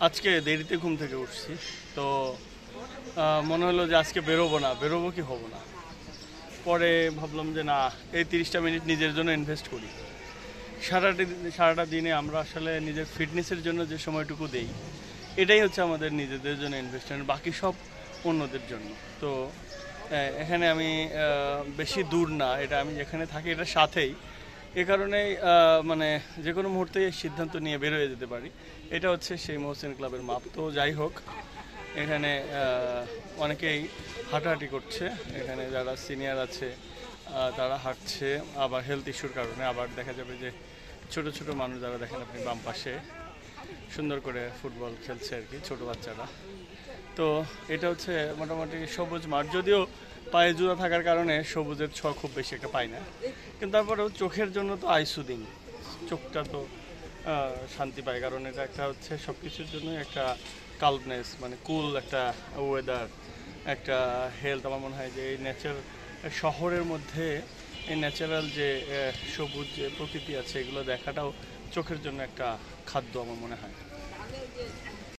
আজকে দেরিতে ঘুম থেকে উঠছি তো মনে হলো যে আজকে বেরোবো কি হবো না। পরে ভাবলাম যে না, এই 30টা মিনিট নিজের জন্য ইনভেস্ট করি। সারাটা দিনে আমরা আসলে নিজের ফিটনেসের জন্য যে সময়টুকু দেই, এটাই হচ্ছে আমাদের নিজেদের জন্য ইনভেস্টমেন্ট, বাকি সব অন্যদের জন্য। তো এখানে আমি বেশি দূর না, এটা আমি যেখানে থাকি এটার সাথেই, এ কারণেই মানে যে কোনো মুহূর্তে সিদ্ধান্ত নিয়ে বের হয়ে যেতে পারি। এটা হচ্ছে সেই মহসিন ক্লাবের মাপ। তো যাই হোক, এখানে অনেকেই হাঁটাহাঁটি করছে, এখানে যারা সিনিয়র আছে তারা হাঁটছে, আবার হেলথ ইস্যুর কারণে। আবার দেখা যাবে যে ছোট ছোট মানুষ যারা দেখেন আপনি বাম পাশে সুন্দর করে ফুটবল খেলছে আর কি, ছোট বাচ্চারা। তো এটা হচ্ছে মোটামুটি সবুজ মাঠ, যদিও পায়ে জুতা থাকার কারণে সবুজের ছোঁয়া খুব বেশি একটা পাই না, কিন্তু তারপরেও চোখের জন্য তো আইসুদিং, চোখটা তো শান্তি পায়, কারণ এটা একটা হচ্ছে সব কিছুর জন্যই একটা কালবনেস, মানে কুল একটা ওয়েদার, একটা হেলথ। আমার মনে হয় যে এই শহরের মধ্যে এই ন্যাচারাল যে সবুজ যে প্রকৃতি আছে, এগুলো দেখাটাও চোখের জন্য একটা খাদ্য আমার মনে হয়।